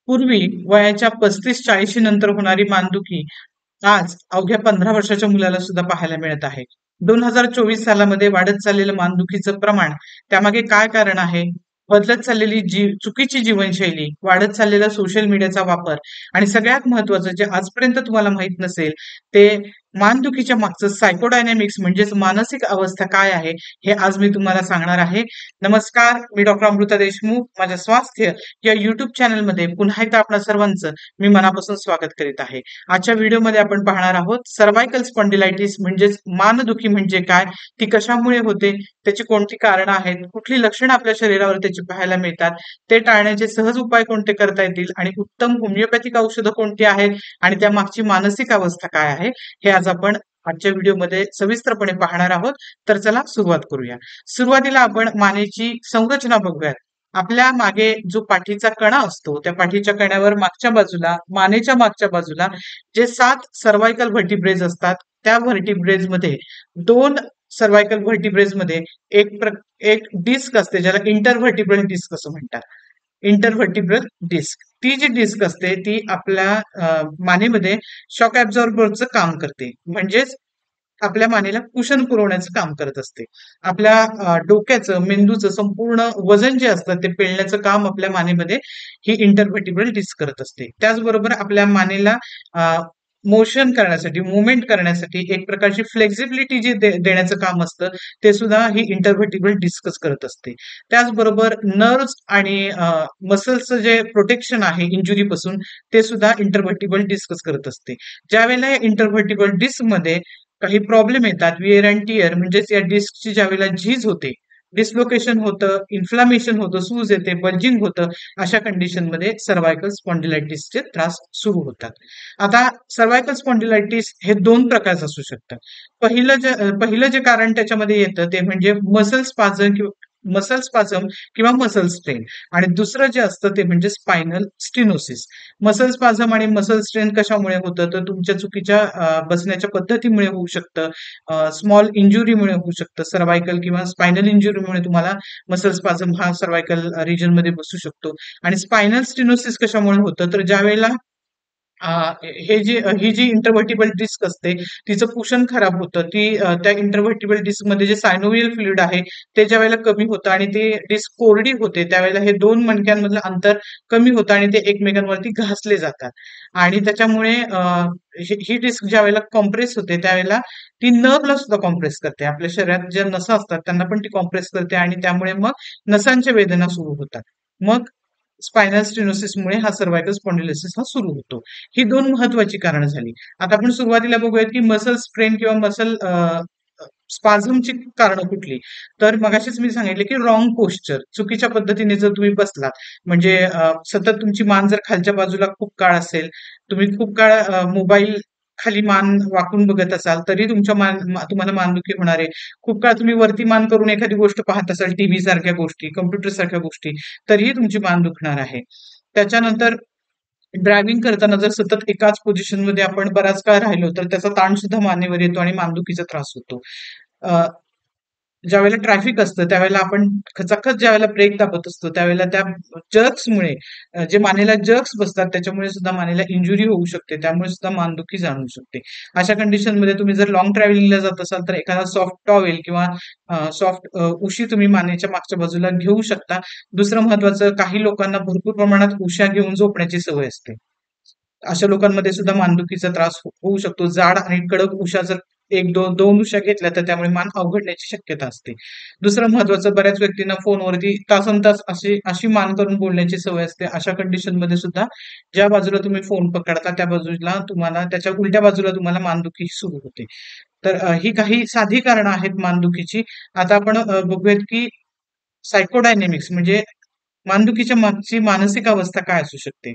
पूर्वी वयाच्या 35-40 नंतर होणारी मानदुखी आज अवघ्या 15 वर्षाच्या मुलाला सुद्धा पाहायला मिळत आहे. 2024 सालामध्ये वाढत चाललेलं मानदुखीचं प्रमाण, त्यामागे काय कारण आहे? बदलत चाललेली चुकीची जीवनशैली, वाढत चाललेला सोशल मीडियाचा वापर आणि सगळ्यात महत्वाचं जे आजपर्यंत तुम्हाला माहित नसेल, ते मानदुखीच्या मागचं सायकोडायनॅमिक्स म्हणजेच मानसिक अवस्था काय आहे, हे आज मी तुम्हाला सांगणार आहे. नमस्कार, मी डॉक्टर अमृता देशमुख. माझ्या स्वास्थ्य या युट्यूब चॅनलमध्ये पुन्हा एकदा आपणा सर्वांचं मी मनापासून स्वागत करीत आहे. आजच्या व्हिडिओमध्ये आपण पाहणार आहोत सर्व्हायकल स्पॉन्डिलायटिस म्हणजेच मानदुखी म्हणजे काय, ती कशामुळे होते, त्याची कोणती कारणं आहेत, कुठली लक्षणं आपल्या शरीरावर त्याची पाहायला मिळतात, ते टाळण्याचे सहज उपाय कोणते करता येतील आणि उत्तम होमिओपॅथिक औषधं कोणती आहेत आणि त्या मागची मानसिक अवस्था काय आहे, हे आज आपण आजच्या व्हिडिओमध्ये सविस्तरपणे पाहणार आहोत. तर चला सुरुवात करूया. सुरुवातीला आपण मानेची संरचना बघूयात. आपल्या मागे जो पाठीचा कणा असतो, त्या पाठीच्या कण्यावर मागच्या बाजूला, मानेच्या मागच्या बाजूला जे 7 सर्व्हायकल व्हर्टिब्रेज असतात, त्या व्हर्टिब्रेज मध्ये 2 सर्व्हायकल व्हर्टिब्रेज मध्ये एक डिस्क असते, ज्याला इंटरव्हर्टिब्रल डिस्क असं म्हणतात. इंटरव्हर्टिब्रल डिस्क, ती जी डिस्क असते ती आपल्या मानेमध्ये शॉक ऍब्झॉर्बरचं काम करते. म्हणजेच आपल्या मानेला कुशन पुरवण्याचं काम करत असते. आपल्या डोक्याचं, मेंदूचं संपूर्ण वजन जे असतं ते पेलण्याचं काम आपल्या मानेमध्ये ही इंटरव्हर्टिब्रल डिस्क करत असते. त्याचबरोबर आपल्या मानेला मोशन करण्यासाठी, मुवमेंट करण्यासाठी एक प्रकारची फ्लेक्झिबिलिटी जी देण्याचं काम असतं, ते सुद्धा ही इंटरव्हर्टिब्रल डिस्कच करत असते. त्याचबरोबर नर्व्स आणि मसल्सचं जे प्रोटेक्शन आहे इंजुरीपासून, ते सुद्धा इंटरव्हर्टिब्रल डिस्कच करत असते. ज्यावेळेला या इंटरव्हर्टिब्रल डिस्कमध्ये काही प्रॉब्लेम येतात, विअर अँड टिअर म्हणजेच या डिस्कची ज्यावेळेला झीज होते, डिस्लोकेशन होतं, इन्फ्लामेशन होतं, सूज येते, बल्जिंग होतं, अशा कंडिशनमध्ये सर्व्हायकल स्पॉन्डिलायटिसचे त्रास सुरू होतात. आता सर्व्हायकल स्पॉन्डिलायटिस हे 2 प्रकारचं असू शकतं. पहिलं जे कारण त्याच्यामध्ये येतं ते म्हणजे मसल स्पाझम किंवा मसल स्ट्रेन, आणि दुसरं जे असतं ते म्हणजे स्पायनल स्टिनोसिस. मसल स्पाझम आणि मसल स्ट्रेन कशामुळे होतं, तर तुमच्या चुकीच्या बसण्याच्या पद्धतीमुळे होऊ शकतं, स्मॉल इंजुरीमुळे होऊ शकतं, सर्व्हायकल किंवा स्पायनल इंजुरीमुळे तुम्हाला मसल स्पाझम हा सर्व्हायकल रिजन मध्ये बसू शकतो. आणि स्पायनल स्टिनोसिस कशामुळे होतं, तर ज्या वेळेला ही जी इंटरव्हर्टिबल डिस्क असते, तिचं कुशन खराब होतं. त्या इंटरव्हर्टिबल डिस्क मध्ये जे सायनोव्हियल फ्लुइड आहे, ते ज्या वेळेला कमी होतं आणि ते डिस्क कोरडी होते, त्यावेळेला हे 2 मणक्यांमधलं अंतर कमी होतं आणि ते एकमेकांवरती घासले जातात. आणि त्याच्यामुळे ही डिस्क ज्या वेळेला कॉम्प्रेस होते, त्यावेळेला ती नर्वला सुद्धा कॉम्प्रेस करते. आपल्या शरीरात ज्या नसा असतात त्यांना पण ती कॉम्प्रेस करते आणि त्यामुळे मग नसांच्या वेदना सुरू होतात. मग स्पायनल स्टिनोसिसमुळे हा सर्व्हायकल स्पॉन्डिलोसिस हा सुरू होतो. ही 2 महत्वाची कारणं झाली. आता आपण सुरुवातीला बघूयात की मसल स्ट्रेन किंवा मसल स्पाझमची कारणं कुठली. तर मगाशीच मी सांगितले की रॉंग पोश्चर, चुकीच्या पद्धतीने जर तुम्ही बसलात, म्हणजे सतत तुमची मान जर खालच्या बाजूला खूप काळ असेल, तुम्ही खूप काळ मोबाईल खाली मान वाकून बघत असाल, तरी तुम्हाला मानदुखी होणार आहे. खूप काळ तुम्ही वरती मान करून एखादी गोष्ट पाहत असाल, टीव्ही सारख्या गोष्टी, कॉम्प्युटर सारख्या गोष्टी, तरीही तुमची मान दुखणार आहे. त्याच्यानंतर ड्रायव्हिंग करताना जर सतत एकाच पोझिशनमध्ये आपण बराच काळ राहिलो, तर त्याचा ताण सुद्धा मानेवर येतो आणि मानदुखीचा त्रास होतो. अ, ज्यावेळेला ट्रॅफिक असतं, त्यावेळेला आपण खचाखच ज्यावेळेला ब्रेक दाबत असतो, त्यावेळेला त्या जर्क्समुळे, जे मानेला जर्क्स बसतात, त्याच्यामुळे सुद्धा मानेला इंजुरी होऊ शकते. त्यामुळे सुद्धा मानदुखी जाणवू शकते. अशा कंडिशनमध्ये तुम्ही जर लॉंग ट्रॅव्हलिंगला जात असाल, तर एखादा सॉफ्ट टॉवेल किंवा सॉफ्ट उशी तुम्ही मानेच्या मागच्या बाजूला घेऊ शकता. दुसरं महत्वाचं, काही लोकांना भरपूर प्रमाणात उशा घेऊन झोपण्याची सवय असते. अशा लोकांमध्ये सुद्धा मानदुखीचा त्रास होऊ शकतो. जाड आणि कडक उशा जर 1-2 उशा घेतल्या, तर त्यामुळे मान अवघडण्याची शक्यता असते. दुसरं महत्वाचं, बऱ्याच व्यक्तींना फोनवरती तासनतास अशी मान करून बोलण्याची सवय असते. अशा कंडिशनमध्ये सुद्धा ज्या बाजूला तुम्ही फोन पकडता, त्या बाजूला तुम्हाला, त्याच्या उलट्या बाजूला तुम्हाला मानदुखी सुरू होते. तर ही काही साधी कारणं आहेत मानदुखीची. आता आपण बघूयात की सायकोडायनेमिक्स म्हणजे मानदुखीच्या मागची मानसिक अवस्था काय असू शकते.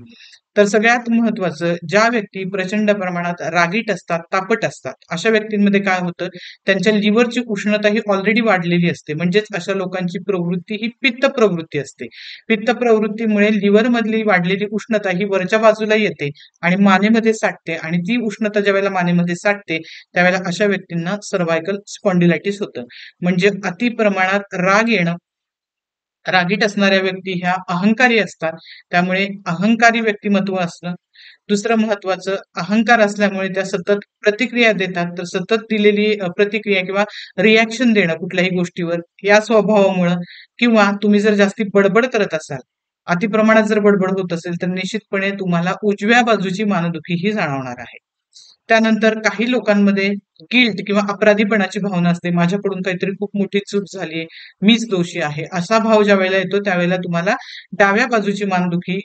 तर सगळ्यात महत्वाचं, ज्या व्यक्ती प्रचंड प्रमाणात रागीट असतात, तापट असतात, अशा व्यक्तींमध्ये काय होतं, त्यांच्या लिव्हरची उष्णता ही ऑलरेडी वाढलेली असते. म्हणजेच अशा लोकांची प्रवृत्ती ही पित्त प्रवृत्ती असते. पित्त प्रवृत्तीमुळे लिव्हर मधली वाढलेली उष्णता ही वरच्या बाजूला येते आणि मानेमध्ये साठते, आणि ती उष्णता ज्यावेळेला मानेमध्ये साठते, त्यावेळेला अशा व्यक्तींना सर्व्हायकल स्पॉन्डिलायटिस होतं. म्हणजे अति प्रमाणात राग येणं, रागीट असणाऱ्या व्यक्ती ह्या अहंकारी असतात. त्यामुळे अहंकारी व्यक्तिमत्व असणं. दुसरं महत्वाचं, अहंकार असल्यामुळे त्या सतत प्रतिक्रिया देतात. तर सतत दिलेली प्रतिक्रिया किंवा रिएक्शन देणं कुठल्याही गोष्टीवर या स्वभावामुळं किंवा तुम्ही जर जास्ती बडबड करत असाल, अतिप्रमाणात जर बडबड होत असेल, तर निश्चितपणे तुम्हाला उजव्या बाजूची मानदुखी ही जाणवणार आहे. त्यानंतर काही लोकांमध्ये गिल्ट किंवा अपराधीपणाची भावना असते. माझ्याकडून काहीतरी खूप मोठी चूक झाली, मीच दोषी आहे. असा भाव ज्यावेळेला येतो त्यावेळेला तुम्हाला डाव्या बाजूची मानदुखी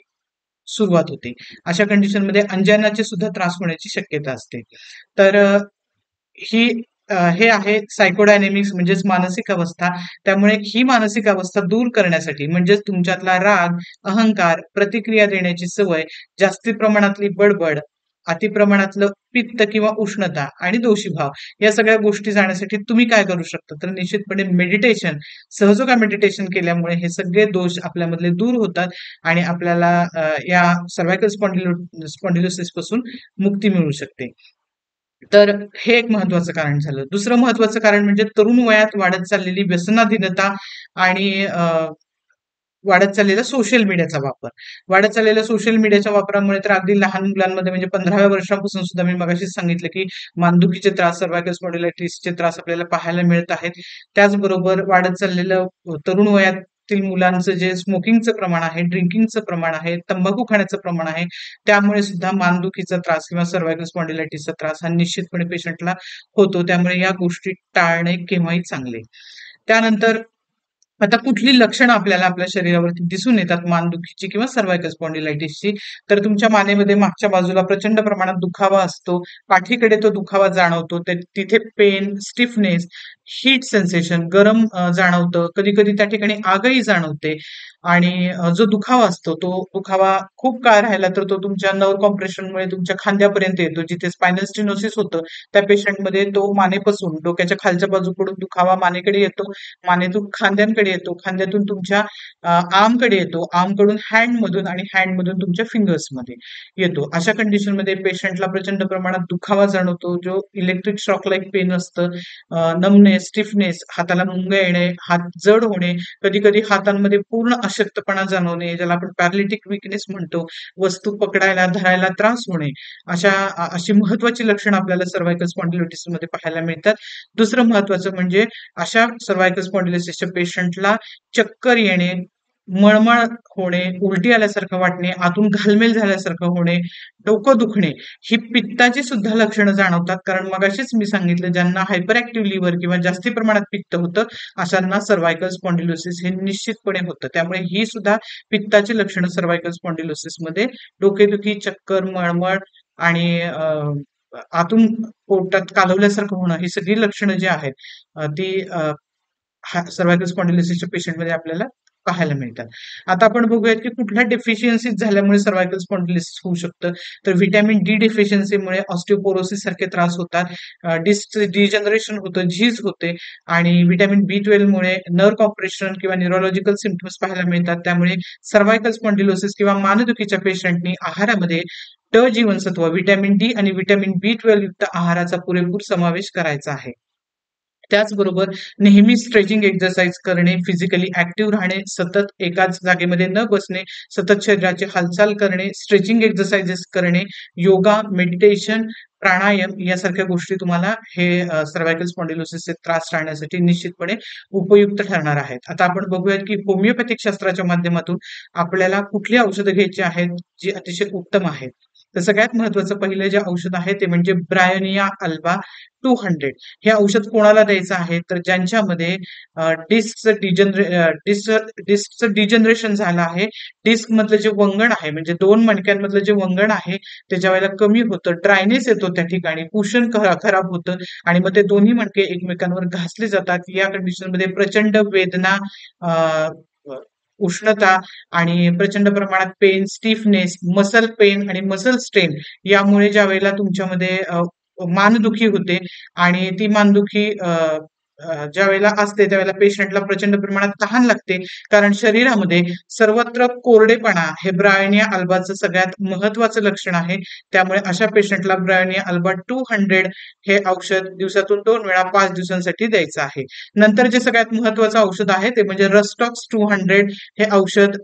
सुरुवात होते. अशा कंडिशनमध्ये अंजानाचे सुद्धा त्रास होण्याची शक्यता असते. तर ही हे आहे सायकोडायनेमिक्स म्हणजेच मानसिक अवस्था. त्यामुळे ही मानसिक अवस्था दूर करण्यासाठी म्हणजेच तुमच्यातला राग, अहंकार, प्रतिक्रिया देण्याची सवय, जास्ती प्रमाणातली बडबड, अतिप्रमाणातलं पित्त किंवा उष्णता आणि दोषीभाव या सगळ्या गोष्टी जाण्यासाठी तुम्ही काय करू शकता? तर निश्चितपणे मेडिटेशन, सहजोगा मेडिटेशन केल्यामुळे हे सगळे दोष आपल्यामधले दूर होतात आणि आपल्याला या सर्व्हायकल स्पॉन्डिलोसिस पासून मुक्ती मिळू शकते. तर हे एक महत्वाचं कारण झालं. दुसरं महत्वाचं कारण म्हणजे तरुण वयात वाढत चाललेली व्यसनाधीनता आणि वाढत चाललेला सोशल मीडियाचा वापर. वाढत चाललेल्या सोशल मीडियाच्या वापरामुळे तर अगदी लहान मुलांमध्ये म्हणजे 15व्या वर्षापासून सुद्धा मी मगाशीच सांगितलं, की मानदुखीचे त्रास, सर्व्हायकल स्पॉन्डिलायटिसचे त्रास आपल्याला पाहायला मिळत आहेत. त्याचबरोबर वाढत चाललेलं तरुण वयातील मुलांचं जे स्मोकिंगचं प्रमाण आहे, ड्रिंकिंगचं प्रमाण आहे, तंबाखू खाण्याचं प्रमाण आहे, त्यामुळे सुद्धा मानदुखीचा त्रास किंवा सर्व्हायकल स्पॉन्डिलायटिसचा त्रास हा निश्चितपणे पेशंटला होतो. त्यामुळे या गोष्टी टाळणे केव्हाही चांगले. त्यानंतर आता कुठली लक्षणं आपल्याला आपल्या शरीरावरती दिसून येतात मानदुखीची किंवा सर्व्हायकल स्पॉन्डिलायटिसची, तर तुमच्या मानेमध्ये मागच्या बाजूला प्रचंड प्रमाणात दुखावा असतो, पाठीकडे तो दुखावा जाणवतो, तिथे पेन, स्टिफनेस, हीट सेन्सेशन, गरम जाणवतं, कधी-कधी त्या ठिकाणी आगही जाणवते आणि जो दुखावा असतो तो दुखावा खूप काळ राहिला तर तो तुमच्या नर्व्ह कॉम्प्रेशनमुळे तुमच्या खांद्यापर्यंत येतो. जिथे स्पायनल स्टिनोसिस होतं, त्या पेशंटमध्ये तो मानेपासून डोक्याच्या खालच्या बाजूकडून दुखावा मानेकडे येतो, मानेतून खांद्यांकडे येतो, खांद्यातून तुमच्या आर्मकडे येतो, आर्मकडून हँडमधून आणि हँडमधून तुमच्या फिंगर्समध्ये येतो. अशा कंडिशनमध्ये पेशंटला प्रचंड प्रमाणात दुखावा जाणवतो, जो इलेक्ट्रिक शॉक लाईक पेन असतं, नमनेस, स्टिफनेस, हाताला मुंग्या येणे, हात जड होणे, कधी-कधी हातांमध्ये पूर्ण अशक्तपणा जाणवणे, ज्याला आपण पॅरालिटिक विकनेस म्हणतो, वस्तू पकडायला, धरायला त्रास होणे, अशी महत्वाची लक्षणं आपल्याला सर्व्हायकल स्पॉन्डिलोसिसमध्ये पाहायला मिळतात. दुसरं महत्वाचं म्हणजे अशा सर्व्हायकल स्पॉन्डिलोसिसच्या पेशंटला चक्कर येणे, मळमळ होणे, उलटी आल्यासारखं वाटणे, आतून घालमेल झाल्यासारखं होणे, डोकं दुखणे, ही पित्ताची सुद्धा लक्षणं जाणवतात. कारण मगाशीच मी सांगितलं ज्यांना हायपर ऍक्टिव्ह लिव्हर किंवा जास्ती प्रमाणात पित्त होतं, अशांना सर्व्हायकल स्पॉन्डिलोसिस हे निश्चितपणे होतं. त्यामुळे ही सुद्धा पित्ताची लक्षणं सर्व्हायकल स्पॉन्डिलोसिसमध्ये डोकेदुखी, चक्कर, मळमळ आणि आतून पोटात कालवल्यासारखं होणं, ही सगळी लक्षणं जी आहेत ती सर्व्हायकल स्पॉन्डिलोसिसच्या पेशंटमध्ये आपल्याला पाहायला मिळतात. आता आपण बघूयात की कुठल्या डेफिशियन्सीज झाल्यामुळे सर्व्हायकल स्पॉन्डिलोसिस होऊ शकतं. तर व्हिटॅमिन डी डेफिशियन्सीमुळे ऑस्टिओपोरोसिस सारखे त्रास होतात, डिस्कचं डिजनरेशन होतं, झीज होते आणि व्हिटॅमिन B12 मुळे नर्व्ह कॉम्प्रेशन किंवा न्यूरोलॉजिकल सिम्पटम्स पाहायला मिळतात. त्यामुळे सर्व्हायकल स्पॉन्डिलोसिस किंवा मानदुखीच्या पेशंटनी आहारामध्ये जीवनसत्व, व्हिटॅमिन डी आणि व्हिटॅमिन B12 युक्त आहाराचा पुरेपूर समावेश करायचा आहे. त्याचबरोबर नेहमी स्ट्रेचिंग एक्सरसाइज करणे, फिजिकली ऍक्टिव्ह राहणे, सतत एकाच जागेमध्ये न बसणे, सतत शरीराची हालचाल करणे, स्ट्रेचिंग एक्सरसाइजेस करणे, योगा, मेडिटेशन, प्राणायाम यासारख्या गोष्टी तुम्हाला हे सर्व्हायकल स्पॉन्डिलोसिसचे त्रास टाळण्यासाठी निश्चितपणे उपयुक्त ठरणार आहेत. आता आपण बघूयात की होमिओपॅथिक शास्त्राच्या माध्यमातून आपल्याला कुठली औषधं घ्यायची आहेत जी अतिशय उत्तम आहेत. तर सगळ्यात महत्वाचं पहिलं जे औषध आहे ते म्हणजे ब्रायोनिया अल्बा 200. हे औषध कोणाला द्यायचं आहे तर ज्यांच्यामध्ये डिस्कचं डिजनरेशन झालं आहे, डिस्क मधलं जे वंगण आहे म्हणजे दोन मणक्यांमधलं जे वंगण आहे ते ज्या वेळेला कमी होतं, ड्रायनेस येतो त्या ठिकाणी, कुशन खराब होतं आणि मग ते दोन्ही मणके एकमेकांवर घासले जातात. या कंडिशनमध्ये प्रचंड वेदना, उष्णता आणि प्रचंड प्रमाणात पेन, स्टिफनेस, मसल पेन आणि मसल स्ट्रेन यामुळे ज्या वेळेला तुमच्यामध्ये मानदुखी होते आणि ती मानदुखी ज्या वेळेला असते त्यावेळेला पेशंटला प्रचंड प्रमाणात तहान लागते, कारण शरीरामध्ये सर्वत्र कोरडेपणा हे ब्रायोनिया अल्बाचं सगळ्यात महत्वाचं लक्षण आहे. त्यामुळे अशा पेशंटला ब्रायोनिया अल्बा 200 हे औषध दिवसातून 2 वेळा 5 दिवसांसाठी द्यायचं आहे. नंतर जे सगळ्यात महत्वाचं औषध आहे ते म्हणजे रस्टॉक्स 200 हे औषध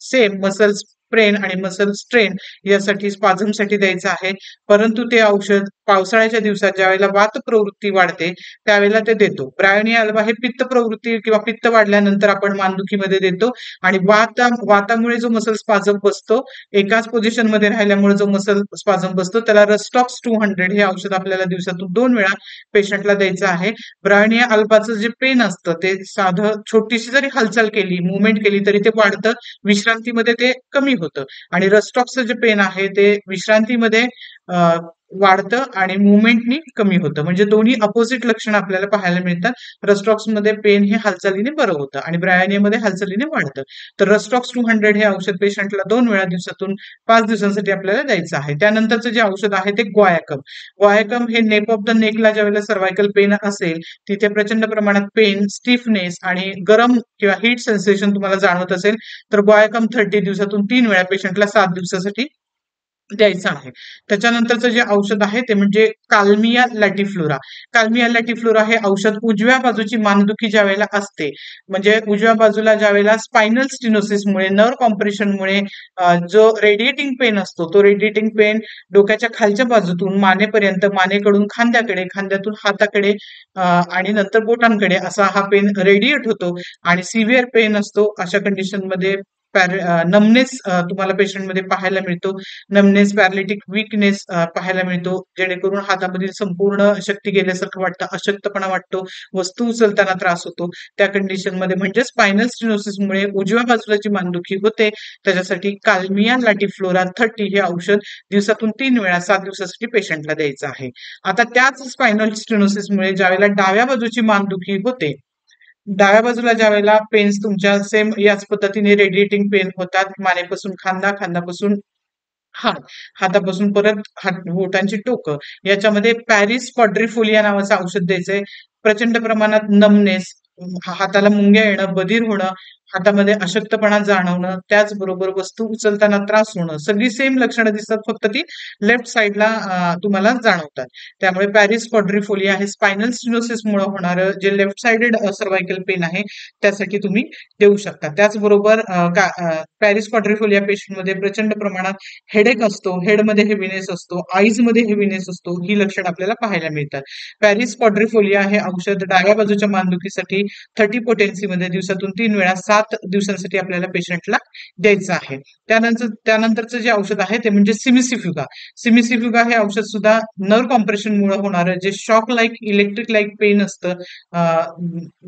सेम मसल स्प्रेन आणि मसल स्ट्रेन यासाठी स्पाझमसाठी द्यायचं आहे. परंतु ते औषध पावसाळ्याच्या दिवसात ज्यावेळेला वात प्रवृत्ती वाढते त्यावेळेला ते देतो. ब्रायोनिया अल्बा हे पित्त प्रवृत्ती किंवा पित्त वाढल्यानंतर आपण मानदुखीमध्ये देतो आणि वातामुळे जो मसल स्पाझम बसतो, एकाच पोझिशन मध्ये राहिल्यामुळे जो मसल स्पाझम बसतो, त्याला रस्टॉक्स 200 हे औषध आपल्याला दिवसातून 2 वेळा पेशंटला द्यायचं आहे. ब्रायोनिया अल्बाचं जे पेन असतं ते साधं छोटीशी जरी हालचाल केली, मुवमेंट केली तरी ते वाढतं, विश्रांतीमध्ये ते कमी होतं. आणि रस्टॉक्सचं जे पेन आहे ते विश्रांतीमध्ये वाढतं आणि मुवमेंटनी कमी होतं. म्हणजे दोन्ही अपोजिट लक्षण आपल्याला पाहायला मिळतात. रस्टॉक्स मध्ये पेन हे हालचालीने बरं होतं आणि ब्रायोनियामध्ये हालचालीने वाढतं. तर रस्टॉक्स 200 हे औषध पेशंटला 2 वेळा दिवसातून 5 दिवसांसाठी आपल्याला द्यायचं आहे. त्यानंतरचं जे औषध आहे ते ग्वायाकम. ग्वायाकम हे नेप ऑफ द नेकला ज्यावेळेला सर्व्हायकल पेन असेल तिथे प्रचंड प्रमाणात पेन, स्टिफनेस आणि गरम किंवा हीट सेन्सेशन तुम्हाला जाणवत असेल तर ग्वायाकम 30 दिवसातून 3 वेळा पेशंटला 7 दिवसासाठी द्यायचं आहे. त्याच्यानंतरचं जे औषध आहे ते म्हणजे काल्मिया लॅटिफ्लोरा. काल्मिया लॅटिफ्लोरा हे औषध उजव्या बाजूची मानदुखी ज्या वेळेला असते, म्हणजे उजव्या बाजूला ज्या वेळेला स्पायनल स्टिनोसिसमुळे नर्व कॉम्प्रेशनमुळे जो रेडिएटिंग पेन असतो, तो रेडिएटिंग पेन डोक्याच्या खालच्या बाजूतून मानेपर्यंत, मानेकडून खांद्याकडे, खांद्यातून हाताकडे आणि नंतर बोटांकडे असा हा पेन रेडिएट होतो आणि सिव्हिअर पेन असतो. अशा कंडिशनमध्ये नमनेस तुम्हाला पेशंटमध्ये पाहायला मिळतो. नमनेस, पॅरालिटिक विकनेस पाहायला मिळतो, जेणेकरून हातामधील संपूर्ण शक्ती गेल्यासारखं वाटतं, अशक्तपणा वाटतो, वस्तू उचलताना त्रास होतो. त्या कंडिशनमध्ये म्हणजे स्पायनल स्टिनोसिसमुळे उजव्या बाजूला जी मानदुखी होते त्याच्यासाठी काल्मिया लॅटिफ्लोरा 30 हे औषध दिवसातून 3 वेळा 7 दिवसासाठी पेशंटला द्यायचं आहे. आता त्याच स्पायनल स्टिनोसिसमुळे ज्यावेळेला डाव्या बाजूची मानदुखी होते, डाव्या बाजूला ज्यावेळेला पेन्स तुमच्या सेम याच पद्धतीने रेडिएटिंग पेन होतात, मानेपासून खांदा, खांदापासून हात, हातापासून परत बोटांची टोकं, याच्यामध्ये पॅरिस क्वाड्रिफोलिया नावाचं औषध द्यायचंय. प्रचंड प्रमाणात नमनेस, हाताला मुंग्या येणं, बधीर होणं, हातामध्ये अशक्तपणा जाणवणं, त्याचबरोबर वस्तू उचलताना त्रास होणं, सगळी सेम लक्षणं दिसतात, फक्त ती लेफ्ट साईडला तुम्हाला जाणवतात. त्यामुळे पॅरिस क्वाड्रिफोलिया हे स्पायनल स्टिनोसिसमुळे होणारं जे लेफ्ट साइडेड सर्व्हायकल पेन आहे त्यासाठी तुम्ही देऊ शकता. त्याचबरोबर पॅरिस क्वाड्रिफोलिया पेशंटमध्ये प्रचंड प्रमाणात हेडेक असतो, हेडमध्ये हेवीनेस असतो, आईजमध्ये हेवीनेस असतो, ही लक्षणं आपल्याला पाहायला मिळतात. पॅरिस क्वाड्रिफोलिया हे औषध डाव्या बाजूच्या मानदुखीसाठी 30 पोटेन्सीमध्ये दिवसातून 3 वेळा 7 दिवसांसाठी आपल्याला पेशंटला द्यायचं आहे. त्यानंतरचं जे औषध आहे ते म्हणजे सिमिसिफ्युगा. सिमिसिफ्युगा हे औषध सुद्धा नर्व कॉम्प्रेशनमुळे होणारं जे shock like electric like pain असतं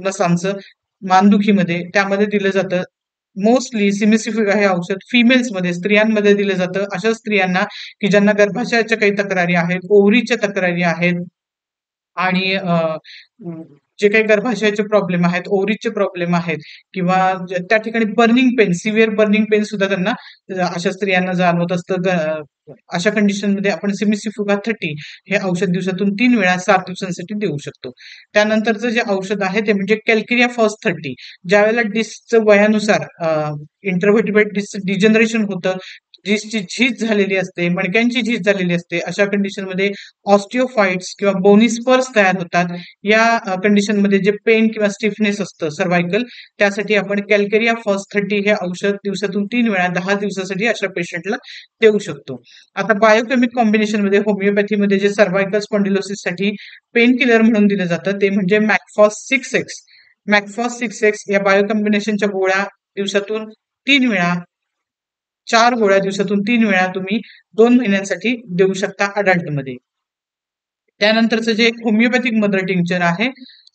नसांचं मानदुखीमध्ये, त्यामध्ये दिलं जातं. मोस्टली सिमिसिफ्युगा हे औषध फिमेल्समध्ये, स्त्रियांमध्ये दिलं जातं. अशा स्त्रियांना की ज्यांना गर्भाशयाच्या काही तक्रारी आहेत, ओव्हरीच्या तक्रारी आहेत आणि जे काही गर्भाशयाचे प्रॉब्लेम आहेत, ओव्हरीजचे प्रॉब्लेम आहेत किंवा त्या ठिकाणी burning pain, severe burning pain सुद्धा त्यांना अशा स्त्रियांना जाणवत असतं. अशा कंडिशनमध्ये आपण सिमिसिफ्युगा 30 हे औषध दिवसातून 3 वेळा 7 दिवसांसाठी देऊ शकतो. त्यानंतरचं जे औषध आहे ते म्हणजे कॅल्केरिया फर्स्ट 30. ज्यावेळेला डिस्कचं वयानुसार इंटरव्हर्टिब्रेट डिस्क डिजनरेशन होतं, डिस्कची झीज झालेली असते, मणक्यांची झीज झालेली असते, अशा कंडिशनमध्ये ऑस्टिओफाइट्स किंवा बोनी स्पर्स तयार होतात. या कंडिशनमध्ये जे पेन किंवा स्टिफनेस असतं सर्व्हायकल, त्यासाठी आपण कॅल्केरिया फर्स्ट 30 हे औषध दिवसातून 3 वेळा 10 दिवसासाठी अशा पेशंटला देऊ शकतो. आता बायोकेमिक कॉम्बिनेशनमध्ये होमिओपॅथीमध्ये जे सर्व्हायकल स्पॉन्डिलोसिससाठी पेन किलर म्हणून दिलं जातं ते म्हणजे मॅकफॉस 6X. मॅकफॉस 6X या बायो कॉम्बिनेशनच्या गोळ्या दिवसातून 3 वेळा, 4 गोळ्या दिवसातून 3 वेळा तुम्ही 2 महिन्यांसाठी देऊ शकता अडल्टमध्ये. त्यानंतरचं जे एक होमिओपॅथिक मदर टिंक्चर आहे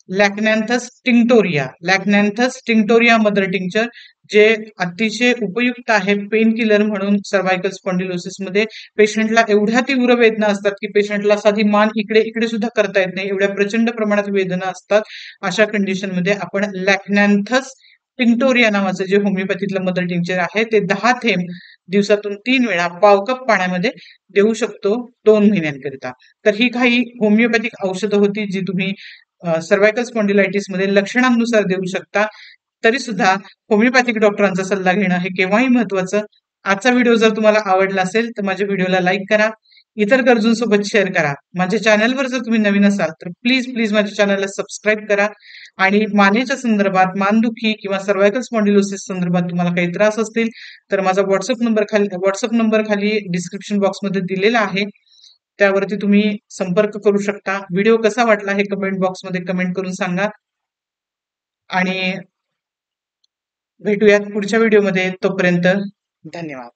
लॅक्नॅन्थस टिंक्टोरिया. लॅक्नॅन्थस टिंक्टोरिया मदर टिंक्चर जे अतिशय उपयुक्त आहे पेन किलर म्हणून सर्व्हायकल स्पॉन्डिलोसिसमध्ये. पेशंटला एवढ्या तीव्र वेदना असतात की पेशंटला साधी मान इकडे इकडे सुद्धा करता येत नाही, एवढ्या प्रचंड प्रमाणात वेदना असतात. अशा कंडिशनमध्ये आपण लॅक्नॅन्थस टिंक्टोरिया नावाचं जे होमिओपॅथीतलं मदर टिंक्चर आहे ते 10 थेंब दिवसातून 3 वेळा पाव कप पाण्यामध्ये देऊ शकतो 2 महिन्यांकरिता. तर ही काही होमिओपॅथिक औषधं होती जी तुम्ही सर्वायकल स्पॉन्डिलायटिस मध्ये लक्षणांनुसार देऊ शकता. तरी सुद्धा होमिओपॅथिक डॉक्टरांचा सल्ला घेणं हे केव्हाही महत्वाचं. आजचा व्हिडिओ जर तुम्हाला आवडला असेल तर माझ्या व्हिडिओला लाईक करा, इतर गरजूंसोबत शेअर करा. माझ्या चॅनलवर जर तुम्ही नवीन असाल तर प्लीज प्लीज माझ्या चॅनलला सबस्क्राईब करा. आणि मानेच्या संदर्भात, मानदुखी किंवा सर्वायकल स्पॉन्डिलोसिस संदर्भात तुम्हाला काही त्रास असतील तर माझा व्हॉट्सअप नंबर खाली डिस्क्रिप्शन बॉक्समध्ये दिलेला आहे. त्यावरती तुम्ही संपर्क करू शकता. व्हिडिओ कसा वाटला हे कमेंट बॉक्समध्ये कमेंट करून सांगा. आणि भेटूयात पुढच्या व्हिडिओमध्ये. तोपर्यंत धन्यवाद.